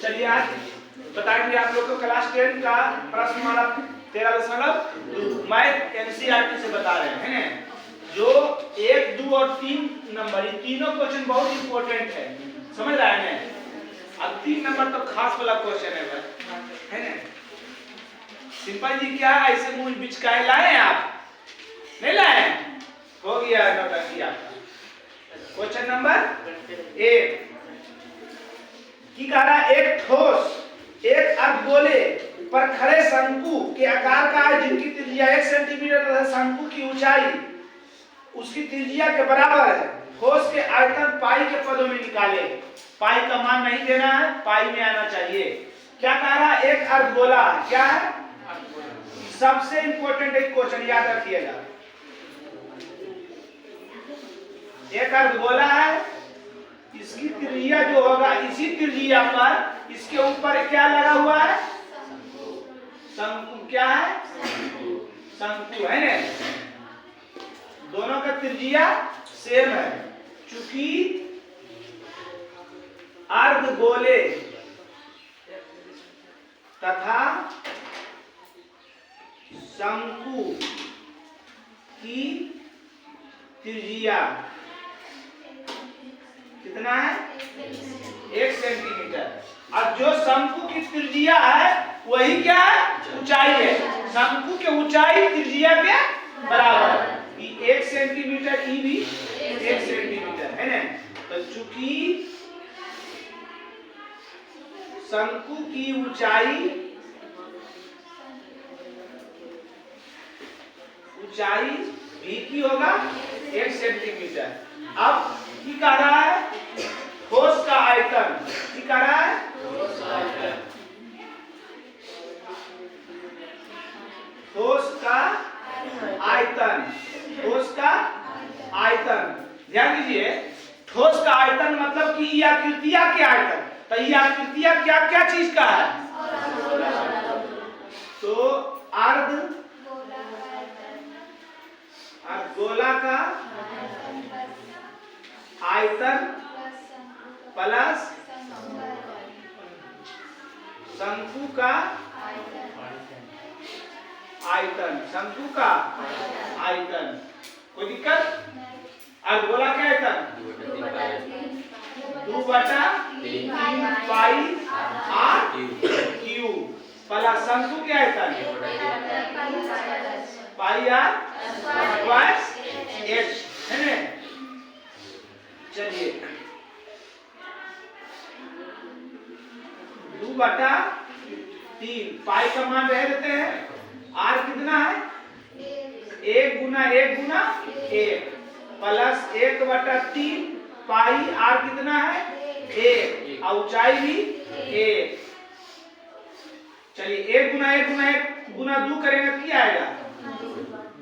चलिए आज बताएंगे आप लोग को क्लास 10 का प्रश्नमाला 13.2 मैथ एनसीईआरटी से बता रहे हैं जो 1, 2 और 3 नंबर, ये तीनों क्वेश्चन बहुत इंपॉर्टेंट है, समझ रहे हैं। अब 3 नंबर तो खास वाला क्वेश्चन है ना। सिंपल जी क्या ऐसे मुंह बिचकाए लाए आप? नहीं लाए? हो गया नौटंकी आपका। क्वेश्चन नंबर 1 की कह रहा है एक ठोस एक अर्धगोले पर खड़े शंकु के आकार का है जिनकी त्रिज्या 1 सेंटीमीटर तथा शंकु की ऊंचाई उसकी त्रिज्या के बराबर है। ठोस के आयतन पाई के पदों में निकाले। पाई का मान नहीं देना है, पाई में आना चाहिए। क्या कह रहा है? एक अर्धगोला क्या है? सबसे इंपॉर्टेंट एक क्वेश्चन याद रखिएगा। एक अर्धगोला है, इसकी त्रिज्या जो होगा इसी त्रिज्या पर इसके ऊपर क्या लगा हुआ है? शंकु। क्या है? शंकु है ना। दोनों का त्रिज्या सेम है। चूंकि अर्धगोले तथा शंकु की त्रिज्या कितना है? 1 सेंटीमीटर। और जो शंकु की त्रिज्या है वही क्या है? ऊंचाई है। शंकु के ऊंचाई त्रिज्या के बराबर है। 1 सेंटीमीटर, ई भी 1 सेंटीमीटर है ना। तो चूंकि शंकु की ऊंचाई भी की होगा 1 सेंटीमीटर। अब की कह रहा है? ठोस का आयतन। की कह रहा है? ठोस का आयतन। ठोस का आयतन ध्यान दीजिए। ठोस का आयतन मतलब कि ये आकृतियां के आयतन। तो ये आकृतियां क्या क्या चीज का है? तो अर्धगोला का आयतन प्लस शंकु का आयतन। शंकु का आयतन कोई दिक्कत? अर्धगोला का आयतन 2/3 पाई आर क्यू प्लस शंकु के आयतन पाई आर स्क्वायर एच है ना। चलिए 2/3 पाई का मान रह देते हैं। आर कितना है? 1 गुना 1 गुना 1 प्लस 1/3 पाई आर कितना है? 1 और ऊंचाई भी 1। चलिए 1 गुना 1 गुना 1 गुना 2 करेंगे तो क्या आएगा?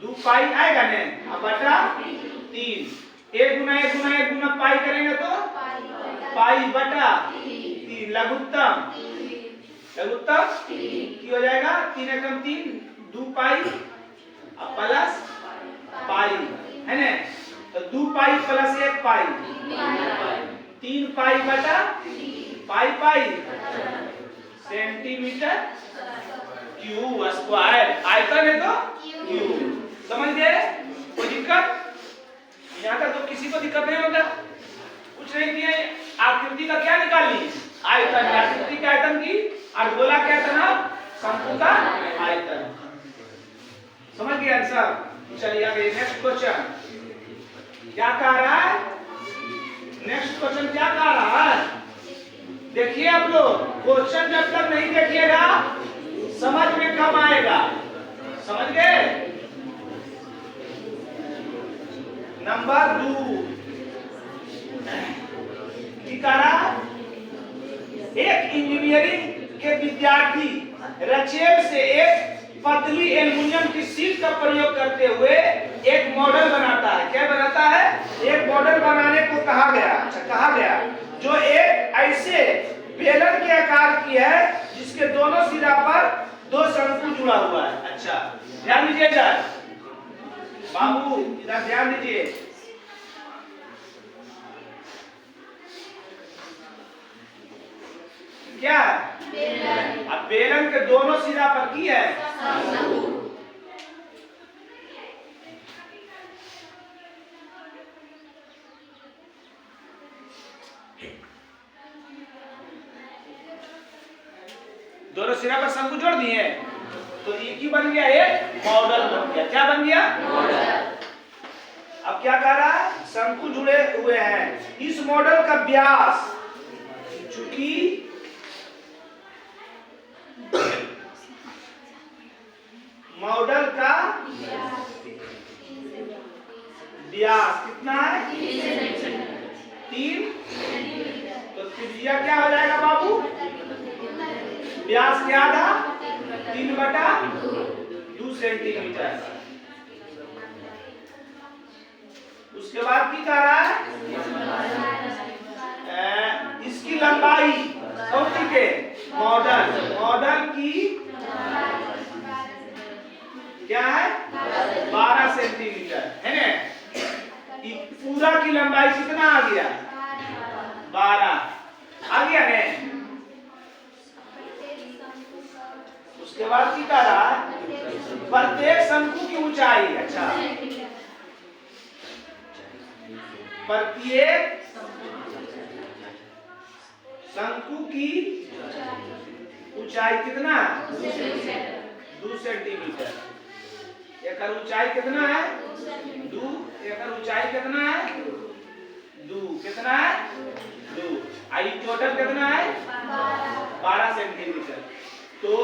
2 पाई आएगा ना। अब बटा 3। 1 गुना 1 गुना 1 गुना पाई करेंगे तो पाई बटा 3 लघुत्तम की हो जाएगा 3 एकम 3 2 पाई अब प्लस पाई है ना। तो 2 पाई प्लस 1 पाई 3 पाई बटा पाई सेंटीमीटर क्यूब स्क्वायर। आयतन है तो क्यूब। समझ गए? कोई दिक्कत? यहाँ तक तो किसी को दिक्कत नहीं होगा। कुछ नहीं किए। आकृति का क्या निकाली? आयतन। आकृति के आयतन की अर्धगोला के आयतन शंकु का आयतन। समझ गए आंसर? चलिए आगे नेक्स्ट क्वेश्चन क्या कह रहा है? नेक्स्ट क्वेश्चन क्या कह रहा है? देखिए आप लोग क्वेश्चन जब तक नहीं देखिएगा समझ में कम आएगा। समझ गए? नंबर 2 की कह रहा है? एक इंजीनियरिंग के विद्यार्थी रचेब से एक पतली एल्युमिनियम की शीट का प्रयोग करते हुए एक मॉडल बनाता है। क्या बनाता है? एक मॉडल बनाने को कहा गया जो एक ऐसे बेलन के आकार की है जिसके दोनों सिरा पर 2 शंकु जुड़ा हुआ है। अच्छा ध्यान दीजिए इधर बाबू, इधर ध्यान दीजिए। क्या है? अब बेलन के दोनों सिरा पर की है दोनों सिरा पर शंकु जोड़ दिए तो ये की बन गया, एक मॉडल बन गया। क्या बन गया? अब क्या कह रहा है? शंकु जुड़े हुए हैं, इस मॉडल का व्यास, चूंकि मॉडल का व्यास कितना है? 3। तो त्रिज्या क्या हो जाएगा बाबू? व्यास क्या था? 3/2 सेंटीमीटर। उसके बाद की कह रहा है? इसकी लंबाई कौन सी के? मॉडल की क्या है? 12 सेंटीमीटर है ना। पूरा की लंबाई कितना आ गया? 12 आ गया ने। उसके बाद की कह रहा है? प्रत्येक शंकु की ऊंचाई, अच्छा प्रत्येक शंकु की ऊंचाई कितना? 2 सेंटीमीटर। एक ऊंचाई कितना है? 2। एक ऊंचाई कितना है? 2। कितना है? 2। आई टोटल कितना है? 12 सेंटीमीटर। तो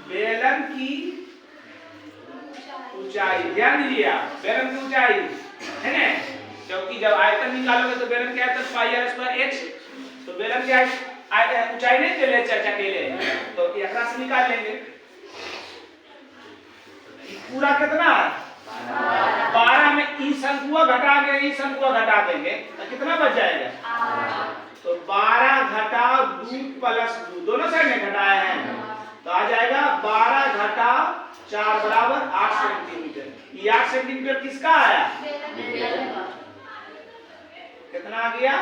बेलन की ऊंचाई, ध्यान दीजिए आप, बेलन की ऊंचाई है ना, क्योंकि जब आयतन निकालोगे तो बेलन की आयतन पाई आर स्क्वायर h, तो बेलन की ऊंचाई नहीं चले चर्चा के लिए, तो एकरा से निकाल लेंगे। पूरा कितना है? 12 में ई शंकुआ घटा के ई शंकुआ घटा देंगे तो कितना बच जाएगा? तो 12 घटाओ 2 प्लस 2, दोनों साइड में घटाए हैं तो आ जाएगा 12 घटाओ 4 बराबर 8 सेंटीमीटर। ये 8 सेंटीमीटर किसका आया? कितना आ गया?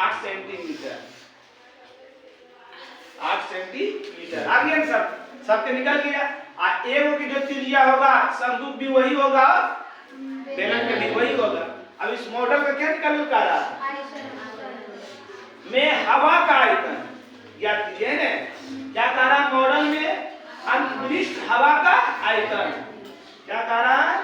8 सेंटीमीटर। 8 सेंटीमीटर आ गया सब, सबके निकल गया। एगो की जो त्रिज्या होगा शंकु भी वही होगा, बेलन का भी वही होगा। अब इस मॉडल का क्या निकालने का रहा में? हवा का आयतन या कीजिए ना, क्या कह रहा है मॉडल में? अंतरिक्ष हवा का आयतन। क्या कह रहा है?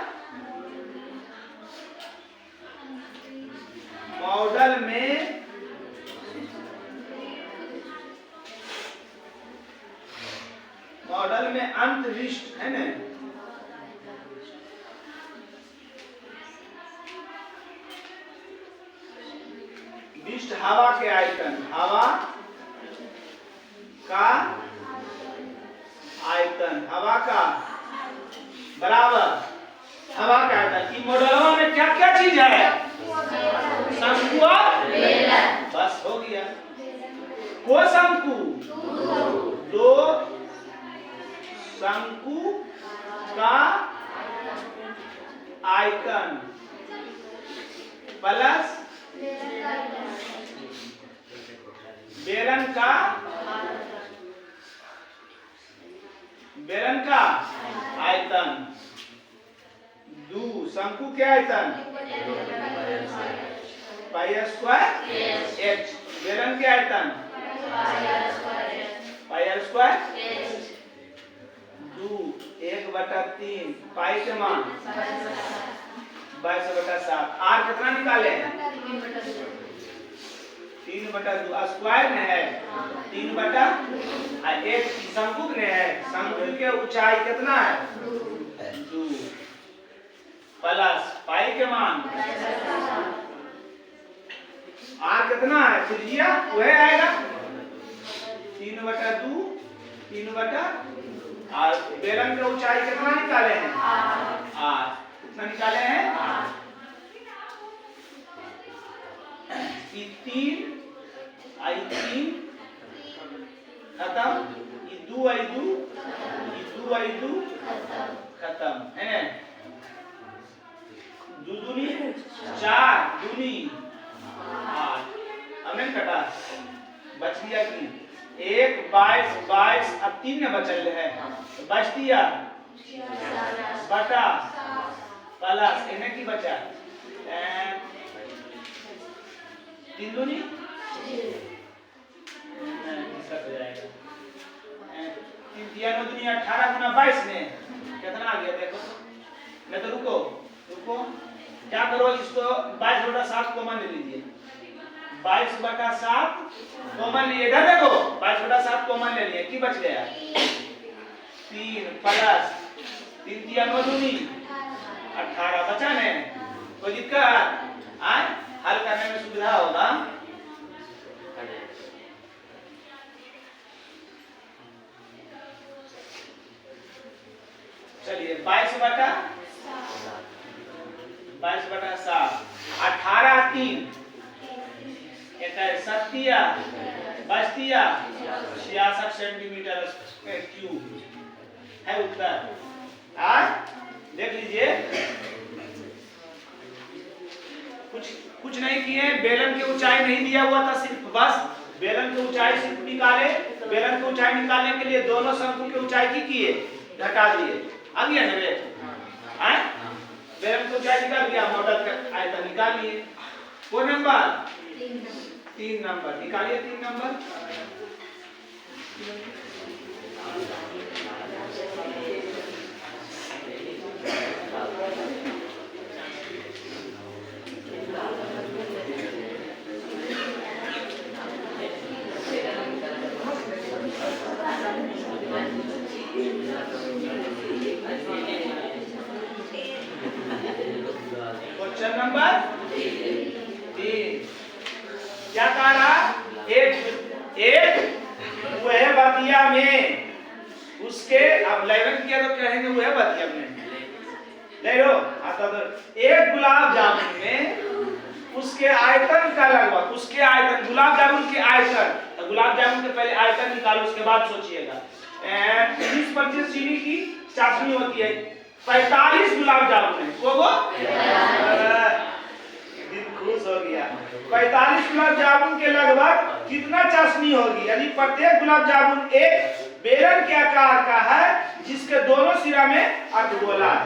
मॉडल में अंतरिक्ष है ना, विशिष्ट हवा के आयतन, हवा का आयतन, हवा का बराबर हवा का आयतन। इस मॉडलों में क्या क्या चीज है? शंकु और बेलन। बस हो गया। को शंकु, 2 शंकु का आयतन प्लस बेलन का आयतन, 2 शंकु के आयतन पाई स्क्वायर h, बेलन के आयतन पाई स्क्वायर 2 1/3 पाई के मान 22/7। r कितना निकाले? 3/2 स्क्वायर में है 3/1 शंकु में है। शंकु के ऊंचाई कितना है? 2 प्लस पाई के मान r कितना है? त्रिज्या वह आएगा 3/2 और बेलन की ऊंचाई कितना निकाले हैं? r कितना निकाले हैं? 3 खत्म, 2 खत्म है ना। 2 दूनी 4, दूनी 8। अब नहीं कटा, बच गया कि 1 22 22 अब 3 में बचल है, बच दिया बटा प्लस इन्हें की बचा 3 दूनी हो जाएगा 3 दिया 9 दूनी 18 गुना 22 में कितना आ गया देखो तो। नहीं तो रुको रुको क्या करो, इसको 22/7 कॉमन ले लीजिए, 22/7 कॉमन लिए, इधर देखो 22/7 कॉमन ले लिए, की बच गया 3 प्लस 3 दिया 9 दूनी 18 बचा ने, कोई दिक्कत आए, हल करने में सुविधा होगा। चलिए 22/7 18 3 सत्तिया बस्तिया 66 सेंटीमीटर क्यूब है उत्तर। आज देख लीजिए कुछ नहीं किए, बेलन की ऊंचाई नहीं दिया हुआ था, सिर्फ बस बेलन की ऊंचाई सिर्फ निकाले, बेलन की ऊंचाई निकालने के लिए दोनों शंकु की ऊंचाई की किए घटा दिए, आ गया ना रे आए, बेलन की ऊंचाई निकाल दिया, मॉडल का आयतन निकाल लिए। वो नंबर 3 नंबर निकालिए, 3 नंबर क्वेश्चन नंबर 3 क्या कह रहा, एक वह बतिया में उसके, अब 11 किया तो कहेंगे वह बतिया में ले लो आता तो, एक गुलाब जामुन में उसके आयतन का लगभग, उसके आयतन गुलाब जामुन के आयतन, तो गुलाब जामुन के पहले आयतन निकालो उसके बाद सोचिएगा। 20-25 चीनी की चाशनी होती है, 45 गुलाब जामुन है, को खुश हो गया, 45 गुलाब जामुन के लगभग कितना चाशनी होगी, यानी प्रत्येक गुलाब जामुन एक बेलन के आकार का है जिसके दोनों सिरा में अर्धगोला है।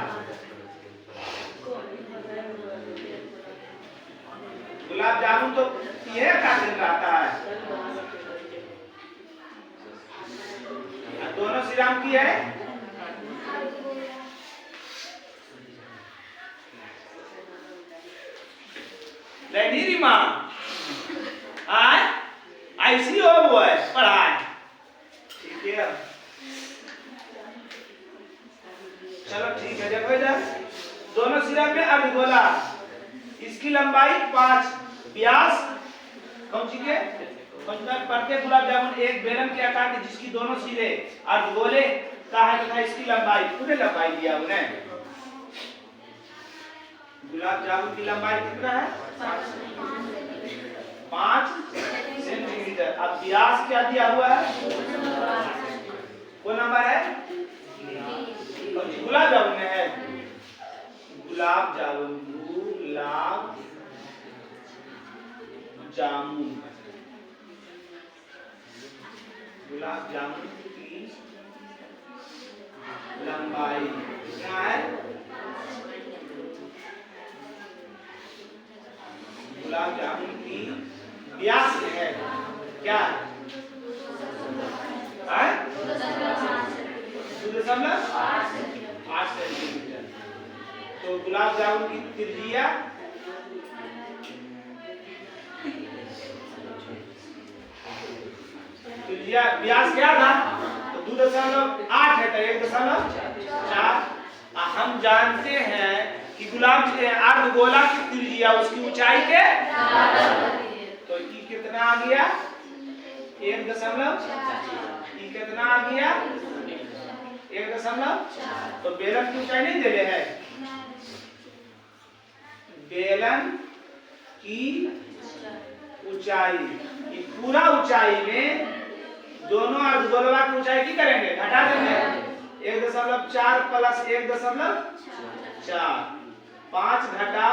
गुलाब जामुन तो यह आकार का रहता है, दोनों सिरा की है लेनी माँ आए ऐसी हो वो है पढ़ाई, ठीक है चलो ठीक है। देखो इधर दोनों सिरा में अर्धगोला, इसकी लंबाई 5, व्यास कौन सी के प्रत्येक गुलाब जामुन एक बेलन के आकार के जिसकी दोनों सिरे अर्धगोले का है तथा इसकी लंबाई पूरे लंबाई दिया उन्हें, गुलाब जामुन की लंबाई कितना है 5 सेंटीमीटर। अब व्यास क्या दिया हुआ है, वो नंबर है गुलाब जामुन में है, गुलाब जामुन गुलाब जामुन की लंबाई क्या है, गुलाब जामुन की व्यास है क्या है 2.8 सेंटीमीटर। तो गुलाब जामुन की त्रिज्या व्यास क्या था, तो 2.8 है तो 1.4। हम जानते हैं कि गुलाब अर्धगोला की त्रिज्या उसकी ऊंचाई के, तो ये कितना आ गया 1.4, ये कितना आ गया 1.4। तो बेलन की ऊंचाई नहीं दे रहे हैं, बेलन की ऊंचाई, ये पूरा ऊंचाई में दोनों अर्धगोलवा की ऊंचाई की करेंगे घटा देंगे, 1.4 प्लस 1.4, 5 घटा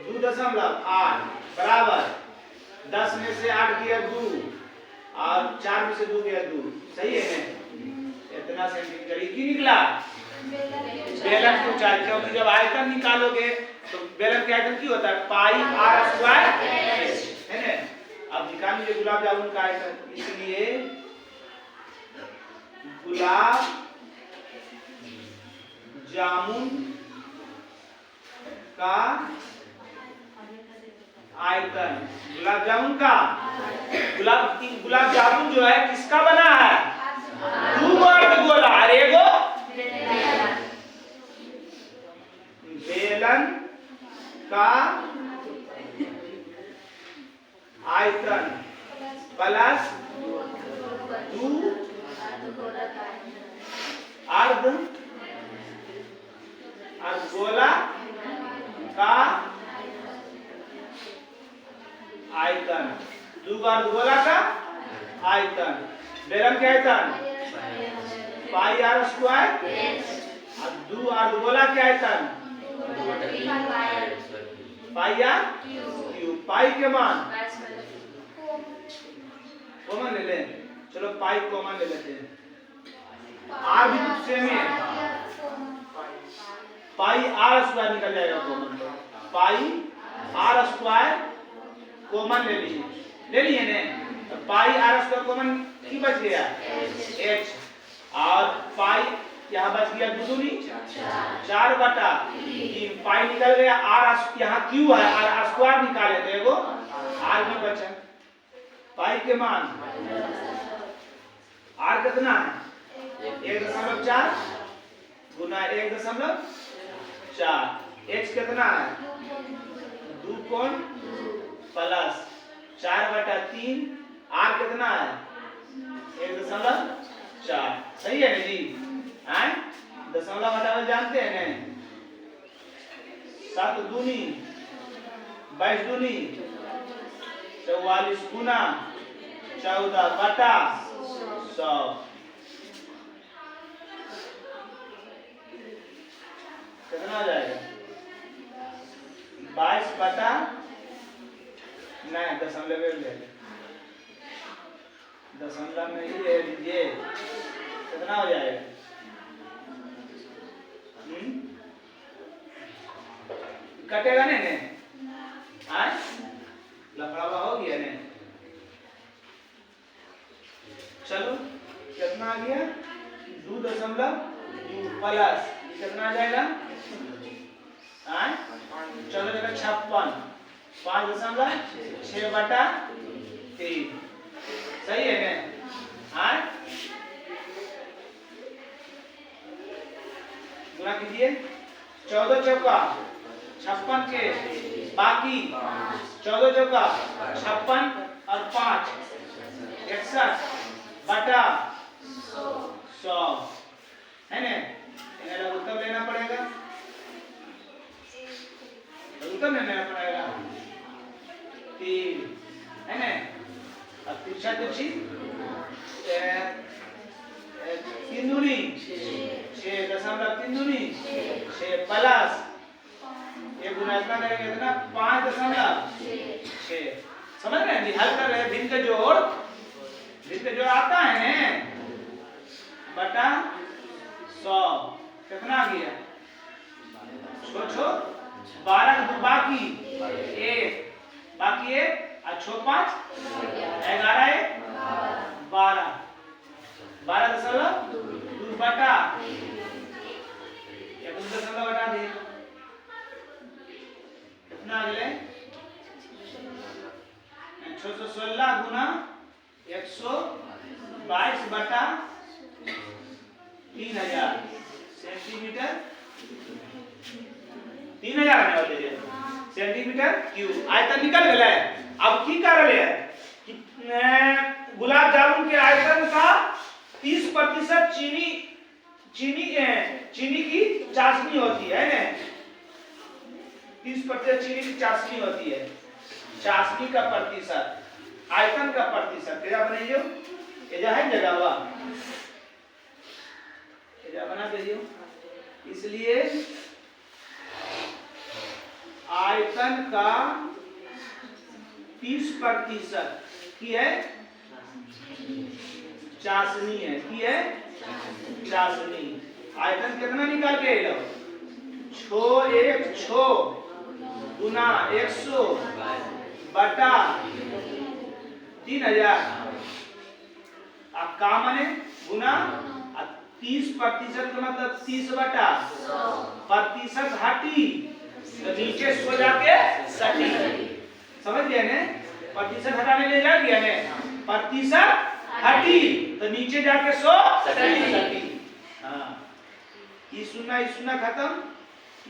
2.8 बराबर 10 में से 4 किया 2 और 4 में से 2 गया 2, सही है ना? इतना सेंटीमीटर की निकला बेलन की ऊंचाई, क्योंकि जब आयतन निकालोगे तो बेलन का आयतन क्या होता है? पाई आर स्क्वायर है ना? अब निकाल लीजिए गुलाब जामुन का आयतन, इसलिए गुलाब जामुन का आयतन, गुलाब जामुन का गुलाब जामुन जो है किसका बना है? दो अर्धगोला और एगो बेलन का आयतन प्लस 2 अर्धगोला का आयतन, 2 अर्धगोला का आयतन, बेलन के आयतन पाई आर स्क्वायर और 2 अर्धगोला के आयतन पाई आर क्यूब। पाई के मान कॉमन ले लें, चलो पाई कॉमन ले लेते हैं, आर भी कुछ सेम है, पाई आर स्क्वायर निकल जाएगा common, pi R square common ले लिए ने, तो पाई आर स्क्वायर कॉमन की बच गया h, और पाई यहाँ बच गया 2 दूनी 4 बटा 3, पाई निकल गया, आर यहाँ क्यू है, आर स्क्वायर निकाले थे एगो आर भी बचा। पाई के मान आर कितना है? 1.4 गुना 1.4, h कितना है? 2 प्लस 4 बटा 3, आर कितना है? 1.4, सही है ना जी? दशमलव हटावल जानते हैं ना? 7 दूनी 22 दूनी 44 गुना 14 बटा 100, कितना हो जाएगा? 22 बटा नहीं दशमलव ले लीजिए, दशमलव में ही ले लीजिए, कितना हो जाएगा? कटेगा नहीं ने? लफड़ावा हो गया ने? चलो कितना आ गया? 2.2 प्लस कितना आ जाएगा? 14.56, 5.6 बटा 3, सही है ना? गुना कीजिए, 14 चौका 56 के बाकी 14 चौका 56 और 5 61 बटा 100 है ना? इन्हें उत्तर लेना पड़ेगा, उत्तर लेना पड़ेगा 3 है ना? अब तिरछा तिरछी 3 दूनी 6 दशमलव 3 दूनी 6 प्लस एक गुना इतना करेंगे इतना 5.6, समझ रहे हैं जी? हल कर रहे हैं, भिन्न के जोड़ आता है बटा 100, कितना आ गया? छो 12 बाकी 1 और 6 5 11 12.2 बटा 1 दशमलव बटा दिए, कितना आ गया? 616 गुना 122 बटा 3000 सेंटीमीटर, 3000 आने वाले सेंटीमीटर क्यूब आयतन निकल गया। अब की कर रहे हैं कि गुलाब जामुन के आयतन का 30% चीनी की चाशनी होती है ना? 30% चीनी की चाशनी होती है, चाशनी का प्रतिशत, आयतन का प्रतिशत क्या बनाइयो? एजा है जगह हुआ एजा बना दीजिए, इसलिए आयतन का 30% की है चाशनी है, की है चाशनी। आयतन कितना निकाल के लो, 6 1 6 गुना 100 बटा 3000। अब का माने गुना 30% का मतलब 30 बटा प्रतिशत हटी तो नीचे सो जाके सटी। समझ गए ने, प्रतिशत हटाने ले जा दिया ने, प्रतिशत हटी तो नीचे जाके सो सटी। हाँ, ये सुना खत्म।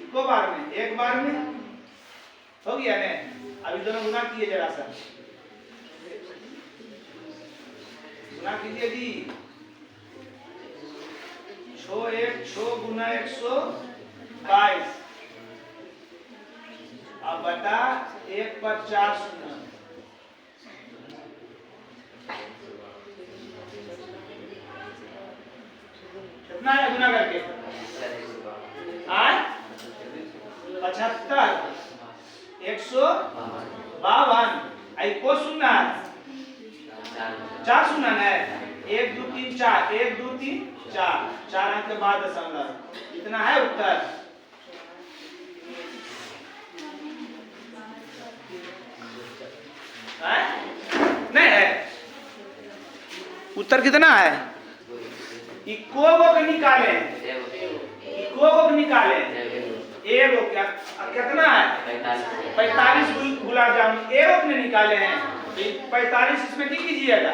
इको बार में, एक बार में हो गया ने। अभी दोनों गुना किए जरा सा, गुना कीजिए जी। 6 1 6 गुना 122 अब बटा 1 पर 4 शून्य। कितना है गुना करके? 75 152 आई को शून्य 4 शून्य है। 1 2 3 4 1 2 3 4 4 अंक के बाद दशमलव। इतना है उत्तर। नहीं है उत्तर कितना है? इको को निकाले, इको को निकाले। एगो क्या कितना है? 45 गुलाब जामुन एगो ने निकाले हैं। 45 इसमें क्या कीजिएगा?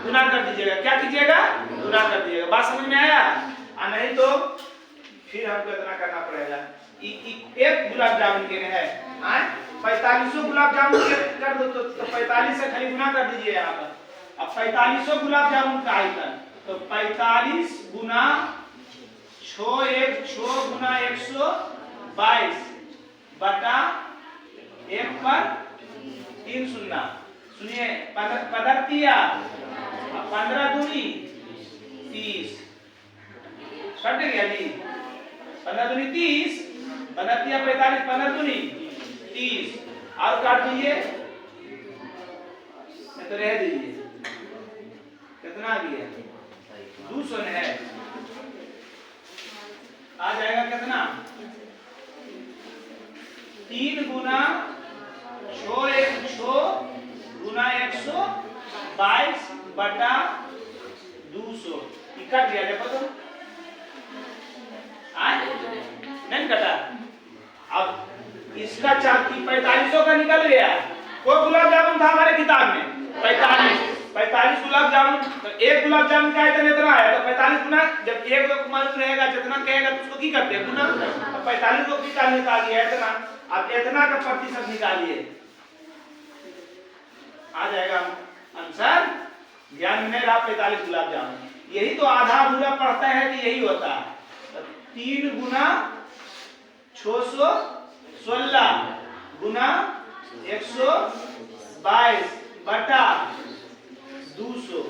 गुना कर दीजिएगा। क्या कीजिएगा? गुना कर दीजिएगा। बात समझ में आया? नहीं तो फिर हमको इतना करना पड़ेगा। एक गुलाब जामुन के है 45 गुलाब जामुन कर दो तो 45 से खाली गुना कर दीजिए यहाँ पर। अब 45 गुलाब जामुन का आयतन तो 45 गुना 6 1 6 गुना 122 बटा 1 पर 3 शून्य। सुनिए पदर्तिया 15 दूनी 30 कट गया जी। 15 दूनी 30 पदर्तिया 45 15 दूनी 30 और काट दीजिए तो रह दीजिए। कितना आ गया? 200 है। आ जाएगा कितना? 3 गुना 6 1 6 गुना 122 बटा 200। कट गया देखो तो नहीं कटा। अब इसका 45 का निकल गया। कोई गुलाब जामुन था हमारे किताब में 45 गुलाब जामुन। तो एक गुलाब जामुन का आयतन इतना है तो 45 गुना जब एक मालूम रहेगा जितना कहेगा तो उसको की करते हैं गुना। 45 को निकालने का गया इतना। अब इतना का प्रतिशत निकालिए आ जाएगा आंसर। ध्यान में नहीं रहा 45 गुलाब जामुन। यही तो आधा अधूरा पढ़ता है कि यही होता है। 3 गुना 616 गुना 122 बटा 200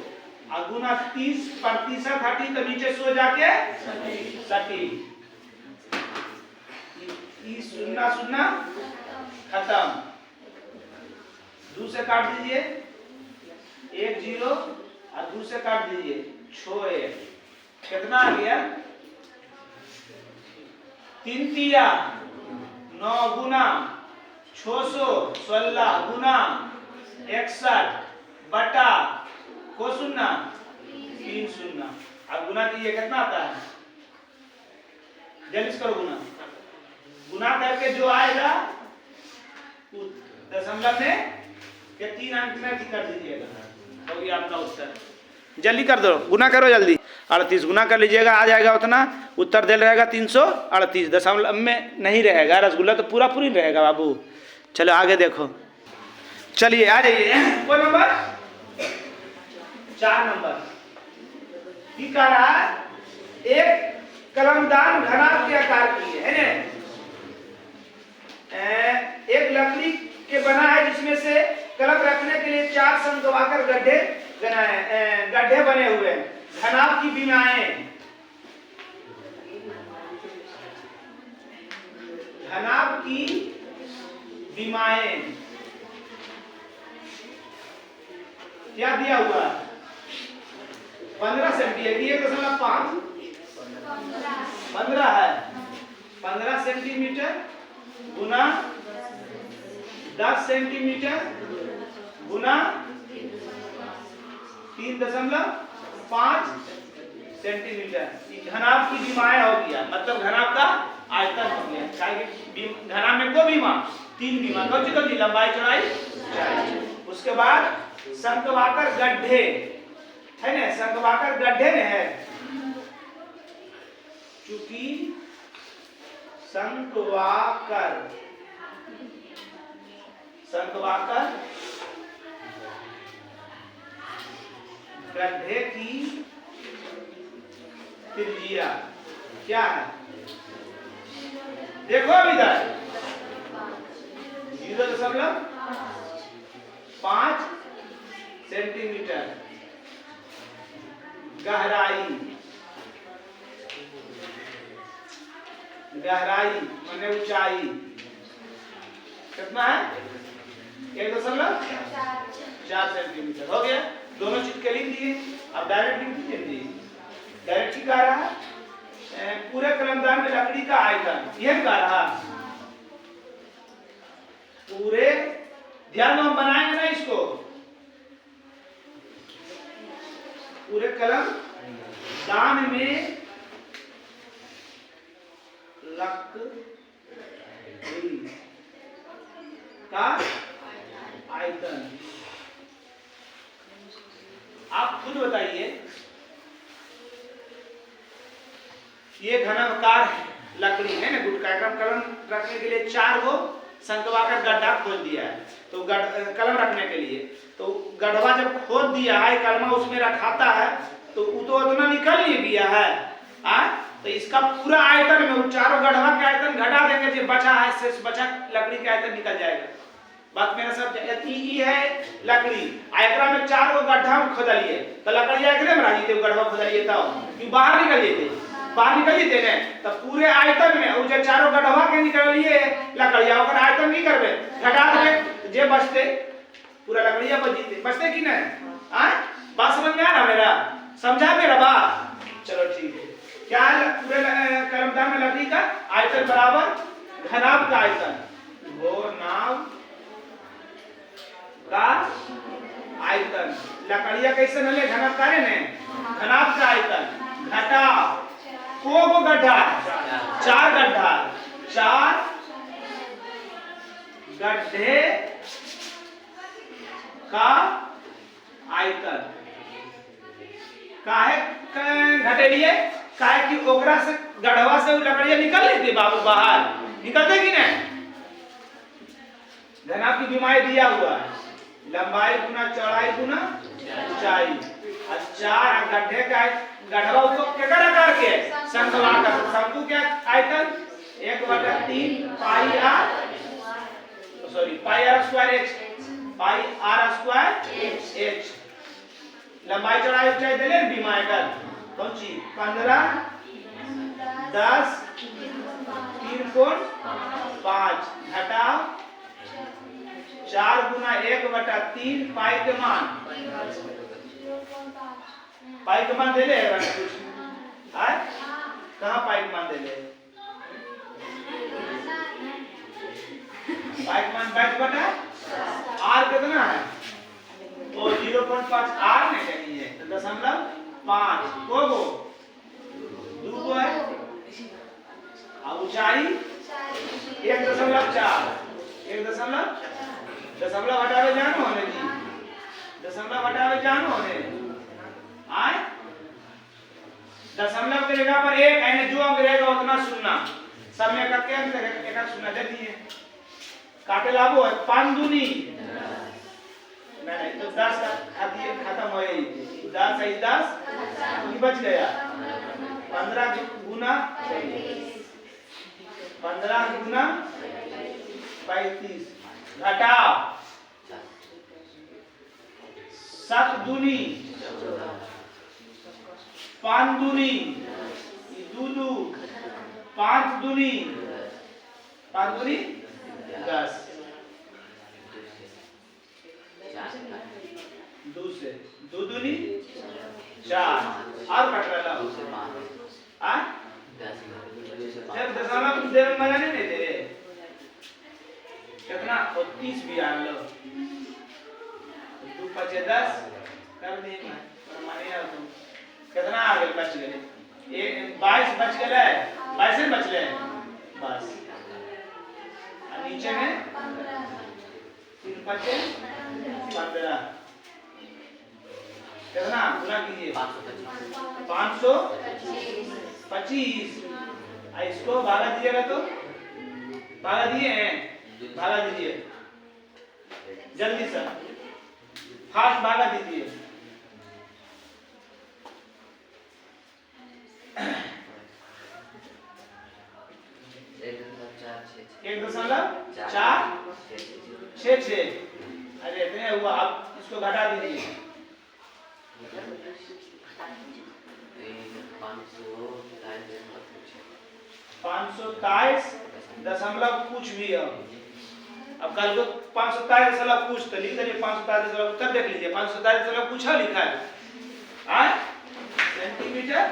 और गुना 30% हटी तो नीचे सो जाके सटी। शून्य शून्य खत्म। 2 से काट दीजिए 1 0 और 2 से काट दीजिए 6 1। कितना आ गया? 3 तिया 9 गुना 616 गुना 61 बटा को शून्य 3 शून्य। अब गुना कीजिए कितना आता है? जल्दी करो गुना। गुना करके जो आएगा दशमलव में के 3 अंक में कर दीजिएगा तो ये आपका उत्तर। जल्दी कर दो, गुना करो जल्दी। 38 गुना कर लीजिएगा आ जाएगा उतना। उत्तर दे रहेगा 338। दशमलव में नहीं रहेगा। रसगुल्ला तो पूरा पूरी रहेगा बाबू। चलो आगे देखो। चलिए आ जाइए। कोई नंबर 4 नंबर की कह रहा है? एक कलमदान घनाभ के आकार की है ना। एक लकड़ी के बना है जिसमें से कलम रखने के लिए 4 संगवाकर गड्ढे बने हुए हैं। घनाभ की बीमाएं, घनाभ की बीमाएं क्या दिया हुआ है 15 सेंटीमीटर, 1.5 15 है, 15 सेंटीमीटर गुना 10 सेंटीमीटर गुना 3.5 सेंटीमीटर घनाभ की विमाएं हो गया, मतलब घनाभ का आयतन हो गया। घनाभ में को बीमा 3 बीमा कौन सी लंबाई चौड़ाई ऊंचाई। उसके बाद शंक्वाकार गड्ढे है ना, शंक्वाकार गड्ढे में है, चूंकि शंक्वाकार गड्ढे की त्रिज्या क्या है, देखो अब इधर 0.5 सेंटीमीटर गहराई माने ऊंचाई कितना है 1.4 सेंटीमीटर हो गया। दोनों चीज के लिख दिए। अब डायरेक्ट लिख दीजिए, डायरेक्ट ही कह रहा है पूरे कलमदान में लकड़ी का आयतन, यह कह रहा पूरे, ध्यान में हम बनाएंगे ना इसको, पूरे कलम दान में लकड़ी का आयतन। आप खुद बताइए, ये घनाकार लकड़ी है ना, गुटका कलम रखने के लिए 4 गो शंक्वाकार गड्ढा खोद दिया है, तो कलम रखने के लिए, तो गड्ढा जब खोद दिया है कलमा उसमें रखाता है तो वो तो उतना निकल नहीं गया है तो इसका पूरा आयतन में चारों गड्ढा के आयतन घटा देंगे, जो बचा है शेष बचा लकड़ी का आयतन निकल जाएगा। बात मेरा सब ई है लकड़ी, एकरा में 4 गो गड्ढा खोदलिए तो लकड़ी एकरे में रही थे, गड्ढा खोदलिए तब कि बाहर निकल जेते, ने तो पूरे आयतन में उ जे चारों गड्ढा के निकलिए लकड़िया ओकर आयतन की करबे घटा देबे, जे बचते पूरा लकड़िया बचते कि नहीं। बात समझ में आ रहा मेरा, समझा मेरा बात, चलो ठीक है। क्या है पूरे कलमदान में लकड़ी का आयतन बराबर घनाभ का आयतन, घनाभ का आयतन। लकड़िया कैसे नले घनाभ का है ने, घनाभ का आयतन घटा को गड्ढा 4 गड्ढा, 4 गड्ढे का आयतन काहे घटेलिए, काहे कि ओकरा से गढ़वा से लकड़िया निकल लेती बाबू, बाहर निकलते कि नहीं। घनाभ की विमाएं दिया हुआ है, लंबाई गुना चौड़ाई गुना ऊंचाई, और 4 गड्ढे का गढ़वा उसको क्या आकार के शंक्वाकार, शंकु क्या आयतन 1/3 पाई आर स्क्वायर h, लंबाई चौड़ाई ऊंचाई देले विमाएं का कौन सी 15 10 3/5 घटाओ 4 गुना 1/3 पाई के मान दे ले कहाँ पाई के मान दे ले, पाई के मान 22 आर कितना है तो 0.5 आर नहीं लेनी है, तो 0.5 को 2 को है, और ऊंचाई 1.4 दशमलव हटावे जानो होने जी, दशमलव हटावे जानो होने दशमलव के जगह पर 1 यानी जो अंक रहेगा उतना सुनना, सब में एक एक सुनना दे दिए, काटे लाभो है 5 दूनी नहीं तो 10 खाती खत्म हो गई, 10 है 10 बच गया, 15 गुना 35 घटाओ 7 दूनी 5 दूनी 2 5 दूनी 10 2 से 2 दूनी 4 और कट रहा आ जब दशमलव दे में मजा नहीं दे कितना 30 भी आ लो 2 5 10 कर दे माने यार तुम कितना आ गए बच गए 22 बच गए 22 बच गए बस नीचे में 3 5 15 कितना गुना कीजिए 525 इसको भागा दीजिएगा तो भागा दिए हैं भागा दीजिए जल्दी से फास्ट भागा दीजिए 1.466 अरे इतने हुआ अब इसको घटा दीजिए 527 दशमलव कुछ भी अब कल को 527 दशमलव कुछ तो लिख दीजिए 527 दशमलव उत्तर देख लीजिए 527 दशमलव कुछ लिखा है सेंटीमीटर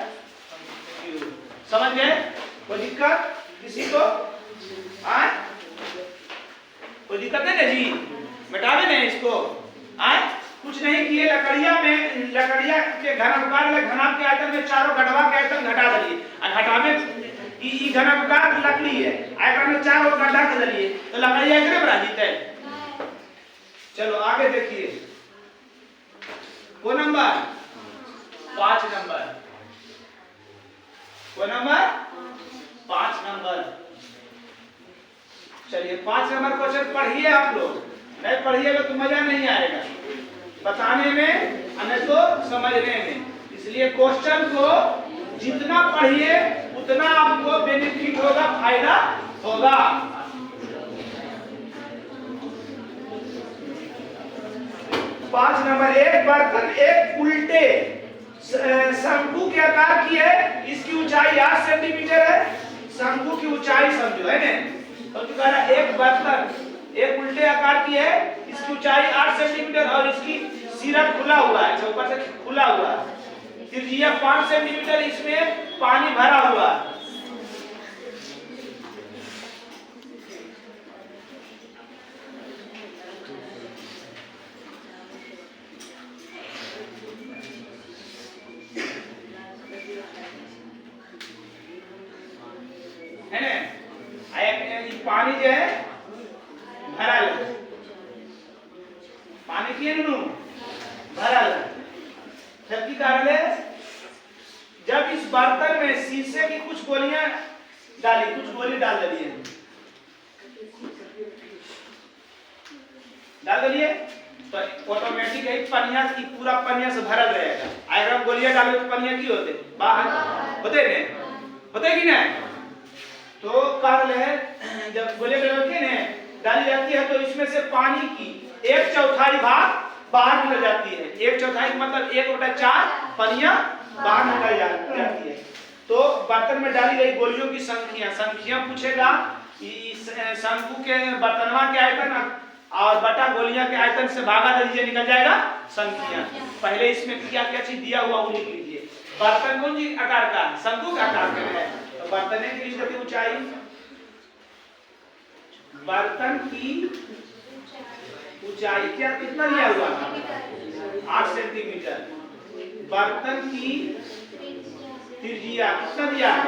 क्यूब समझ गए कोई दिक्कत किसी को कोई दिक्कत नहीं ना जी मिटा देना इसको कुछ नहीं किए लकड़िया के घनाकार घनाभ के आयतन में चारों घटवा के आयतन घटा दिए घटा में ई घनाकार लकड़ी है आयतन में चारों गड्ढा कर दिए तो लकड़िया एकरे बना जीते चलो आगे देखिए को नंबर 5 नंबर को नंबर 5 नंबर चलिए 5 नंबर क्वेश्चन पढ़िए आप लोग नहीं पढ़िएगा तो मजा नहीं आएगा बताने में नहीं तो समझने में इसलिए क्वेश्चन को जितना पढ़िए उतना आपको बेनिफिट होगा फायदा होगा 5 नंबर एक बर्तन एक उल्टे शंकु के आकार की है इसकी ऊंचाई 8 सेंटीमीटर है शंकु की ऊंचाई समझो है ना तो कह रहा एक बर्तन एक उल्टे आकार की है इसकी ऊंचाई 8 सेंटीमीटर और इसकी सिरा खुला हुआ है ऊपर से खुला हुआ है त्रिज्या 5 सेंटीमीटर इसमें पानी भरा हुआ है पानी जो है भरा है पानी की भरा है जबकि कारण है जब इस बर्तन में शीशे की कुछ गोलियां डाली कुछ गोली डाल दिए तो ऑटोमेटिक है पनिया की पूरा पनिया से भरल रहेगा अगर हम गोलियां डाले तो पनिया की होते बाहर होते नहीं होते कि नहीं तो कारण है जब गोले के ने डाली जाती है तो इसमें से पानी की 1/4 भाग बाहर निकल जाती है 1/4 मतलब 1/4 पनिया बाहर निकल जाती है तो बर्तन में डाली गई गोलियों की संख्या पूछेगा शंकु के बर्तनवा के आयतन और बटा गोलियां के आयतन से भागा दीजिए निकल जाएगा संख्या पहले इसमें क्या क्या चीज दिया हुआ वो लिख लीजिए बर्तन कौन सी आकार का शंकु का आकार का है बर्तन की ऊंचाई बर्तन की ऊंचाई क्या कितना दिया हुआ 8 सेंटीमीटर बर्तन की त्रिज्या कितना दिया है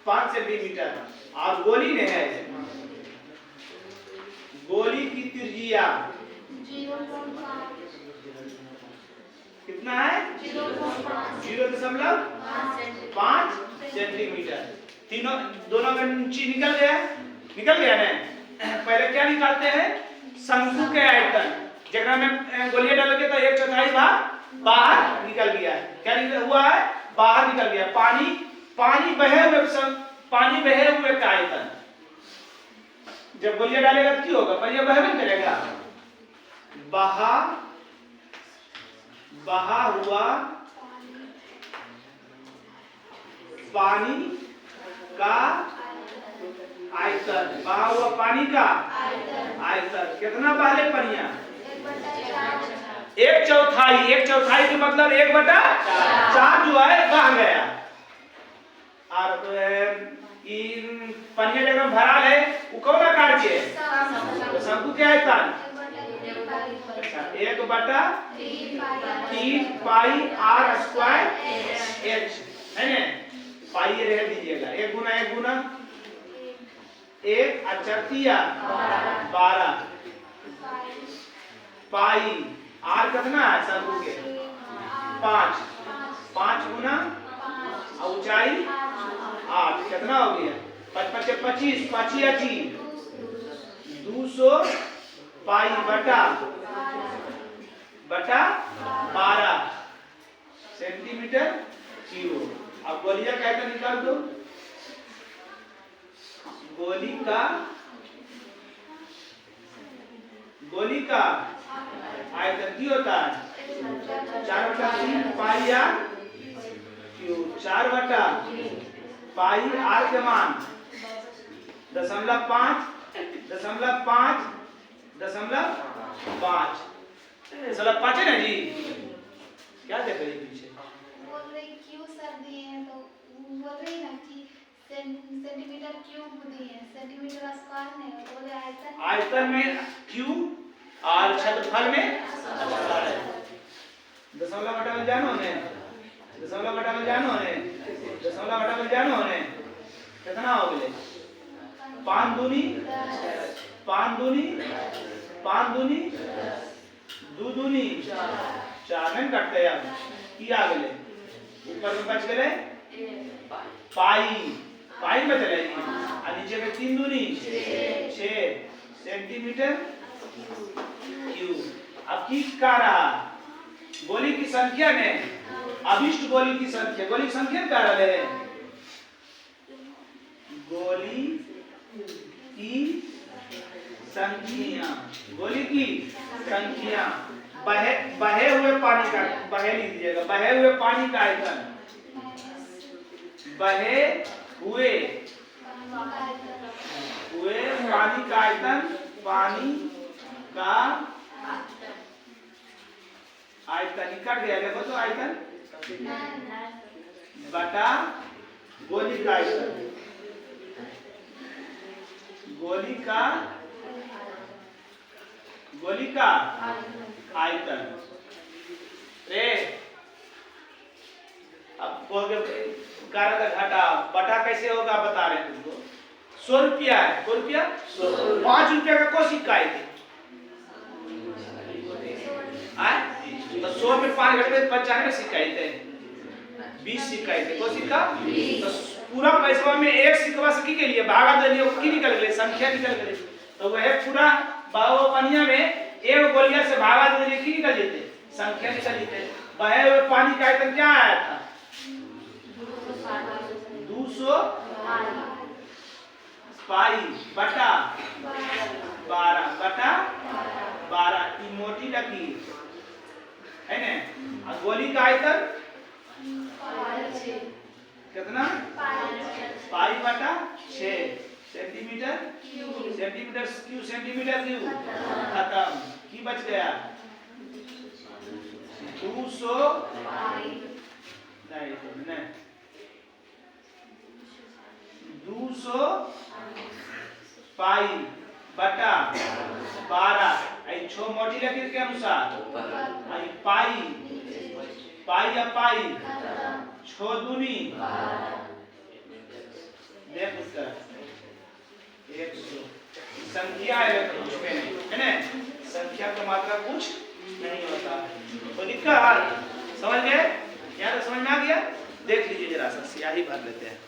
5 सेंटीमीटर और गोली में है गोली की त्रिज्या कितना है 0.5 सेंटीमीटर तीनों दोनों में इंची निकल गया ना पहले क्या निकालते हैं शंकु के आयतन जगह में गोलियां डालोगे तो 1/4 भाग बाहर निकल गया क्या हुआ है बाहर निकल गया पानी बहे हुए का आयतन जब गोलियां डालेगा तो क्या होगा पानी बहे नहीं करेगा बहा हुआ पानी का आयतन बहा हुआ पानी का आयतन कितना बहले पनिया? 1/4। 1/4 के मतलब 1/4 जो है बह गया। और इन पनिया जगह भरा है वो कौन आकार के तो शंकु के आयतन 1/3 पाई r स्क्वायर h है ना। पाई ये रह दीजिएगा 1 गुना 1 गुना 1 अचरतिया 12 पाई r कितना है शंकु के 5 गुना ऊंचाई 8 कितना हो गया 5 × 5 = 25 200 पाई बटा 12 सेंटीमीटर क्यूब। अब गोलिया का आयतन निकाल दो। गोली का आयतन क्या होता है 4/3 पाई r क्यूब 4/पाई r के मान 0.5 है ना जी। क्या देख रही पीछे बोल रही क्यों सर दिए हैं तो बोल रही ना कि सेंटीमीटर क्यूब दिए हैं सेंटीमीटर स्क्वायर नहीं बोले आयतन में क्यू और क्षेत्रफल में स्क्वायर है। दशमलव बटा में जानो ने कितना हो गए 5 दूनी 2 दूनी 4 में काटते यार की आ गए ऊपर में बच गए पाई में चले और नीचे में 3 दूनी 6 सेंटीमीटर क्यूब। अब की का रहा गोली की संख्या ने अभिष्ट गोली की संख्या क्या रहा है गोली की संख्या बहे हुए पानी का बहे लिख दीजिएगा बहे हुए पानी का आयतन बहे हुए पानी का आयतन निकट गया देखो तो आयतन बटा गोली का आयतन गोली का आयतन रे अब बोल कारक घटा बटा कैसे होगा बता रहे हैं तुमको 100 रुपया है 100 रुपया 5 रुपया का कोई सिक्का है तो 100 में 5 घटे 95 सिक्का है 20 सिक्का है कोई सिक्का तो पूरा पैसा में एक सिक्का से के लिए भागा दे लियो की निकल गई संख्या निकल गई तो वह पूरा बाबो पनिया में एक गोलिया से भागा दे लिए की निकल जेते संख्या निकल जेते बहे हुए पानी का आयतन क्या आया था 200 पाई बटा 12 की मोटी लकीर है ना। और गोली का आयतन कितना पाई बटा 6 सेंटीमीटर क्यूब खत्म की बच गया 200 नहीं 200 पाई बटा 12 आई 6 मोटी लकीर के अनुसार आई पाई या पाई 6 दूनी देख उत्तर 100 संख्या है कुछ में नहीं है ना संख्या का मात्रा कुछ नहीं होता तो दिक्कत समझ गए यार समझ में आ गया देख लीजिए जरा सा स्याही भर लेते हैं।